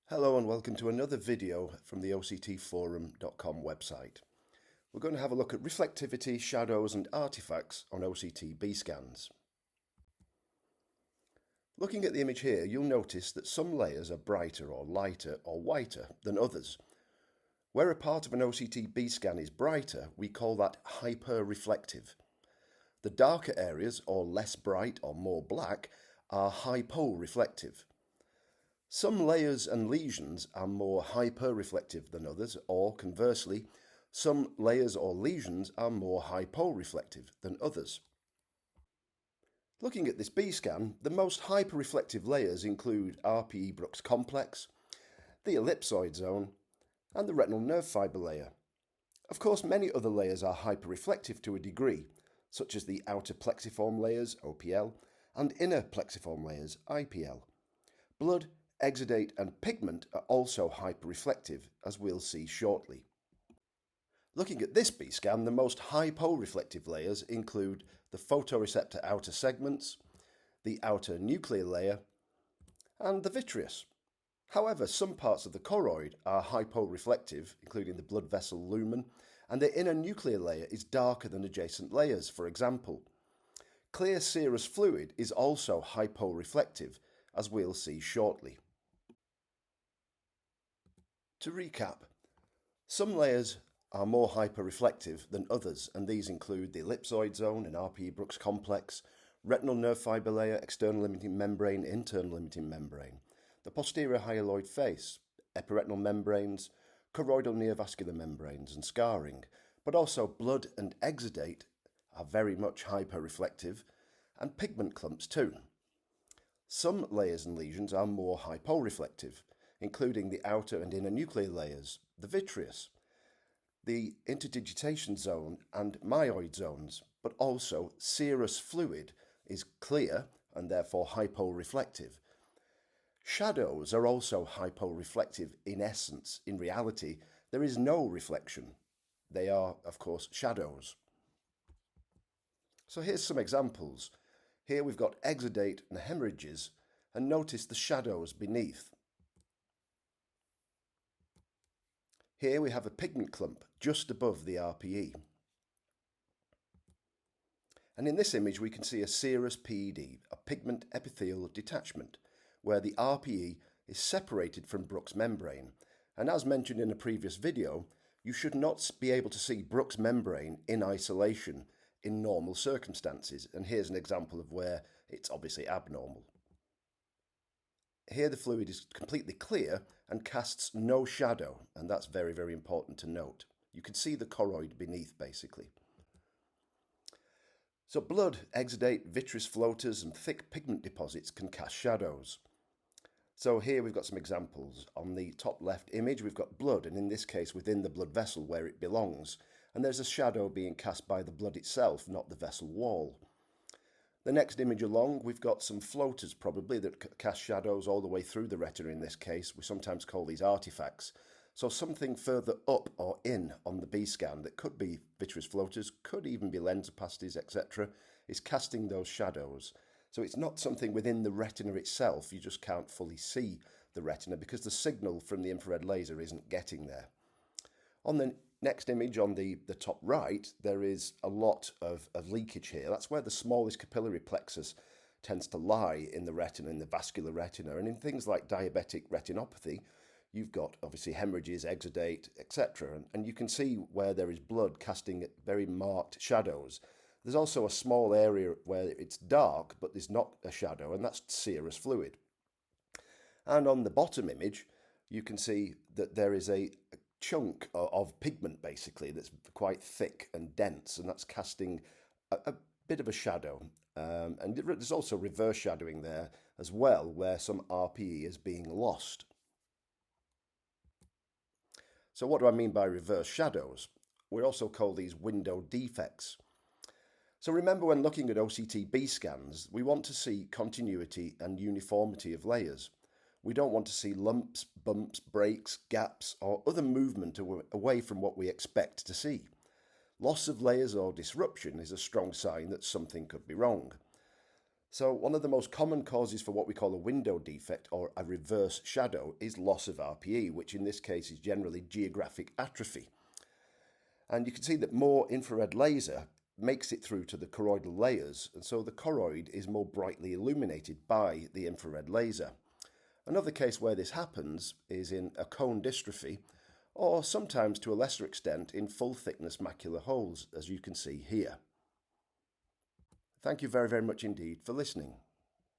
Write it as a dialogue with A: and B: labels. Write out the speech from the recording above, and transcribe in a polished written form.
A: Hello and welcome to another video from the OCTforum.com website. We're going to have a look at reflectivity, shadows and artifacts on OCT B-scans. Looking at the image here, you'll notice that some layers are brighter or lighter or whiter than others. Where a part of an OCT B-scan is brighter, we call that hyper-reflective. The darker areas, or less bright or more black, are hypo-reflective. Some layers and lesions are more hyper-reflective than others, or conversely, some layers or lesions are more hypo-reflective than others. Looking at this B-scan, the most hyper-reflective layers include RPE Bruch's complex, the ellipsoid zone, and the retinal nerve fibre layer. Of course, many other layers are hyper-reflective to a degree, such as the outer plexiform layers, OPL, and inner plexiform layers, IPL. Blood, exudate and pigment are also hyperreflective, as we'll see shortly. Looking at this B-scan, the most hyporeflective layers include the photoreceptor outer segments, the outer nuclear layer, and the vitreous. However, some parts of the choroid are hyporeflective, including the blood vessel lumen, and the inner nuclear layer is darker than adjacent layers. For example, clear serous fluid is also hyporeflective, as we'll see shortly. To recap, some layers are more hyperreflective than others, and these include the ellipsoid zone and RPE Bruch's complex, retinal nerve fibre layer, external limiting membrane, internal limiting membrane, the posterior hyaloid face, epiretinal membranes, choroidal neovascular membranes and scarring, but also blood and exudate are very much hyperreflective, and pigment clumps too. Some layers and lesions are more hyporeflective, including the outer and inner nuclear layers, the vitreous, the interdigitation zone and myoid zones, but also serous fluid is clear and therefore hyporeflective. Shadows are also hyporeflective in essence. In reality, there is no reflection. They are, of course, shadows. So here's some examples. Here we've got exudate and hemorrhages, and notice the shadows beneath. Here we have a pigment clump just above the RPE. And in this image we can see a serous PED, a pigment epithelial detachment, where the RPE is separated from Bruch's membrane. And as mentioned in a previous video, you should not be able to see Bruch's membrane in isolation in normal circumstances. And here's an example of where it's obviously abnormal. Here the fluid is completely clear and casts no shadow, and that's very, very important to note. You can see the choroid beneath, basically. So blood, exudate, vitreous floaters and thick pigment deposits can cast shadows. So here we've got some examples. On the top left image we've got blood, and in this case within the blood vessel where it belongs, and there's a shadow being cast by the blood itself, not the vessel wall. The next image along, we've got some floaters probably that cast shadows all the way through the retina in this case. We sometimes call these artifacts. So something further up or in on the B-scan that could be vitreous floaters, could even be lens opacities, etc., is casting those shadows. So it's not something within the retina itself. You just can't fully see the retina because the signal from the infrared laser isn't getting there. On the next image on the top right, there is a lot of leakage here. That's where the smallest capillary plexus tends to lie in the retina, in the vascular retina. And in things like diabetic retinopathy, you've got obviously hemorrhages, exudate, etc. And you can see where there is blood casting very marked shadows. There's also a small area where it's dark, but there's not a shadow, and that's serous fluid. And on the bottom image, you can see that there is a chunk of pigment basically that's quite thick and dense, and that's casting a bit of a shadow. And there's also reverse shadowing there as well, where some RPE is being lost. So what do I mean by reverse shadows? We also call these window defects. So remember, when looking at OCT B scans, we want to see continuity and uniformity of layers. We don't want to see lumps, bumps, breaks, gaps, or other movement away from what we expect to see. Loss of layers or disruption is a strong sign that something could be wrong. So one of the most common causes for what we call a window defect or a reverse shadow is loss of RPE, which in this case is generally geographic atrophy. And you can see that more infrared laser makes it through to the choroidal layers, and so the choroid is more brightly illuminated by the infrared laser. Another case where this happens is in a cone dystrophy, or sometimes to a lesser extent in full thickness macular holes, as you can see here. Thank you very, very much indeed for listening.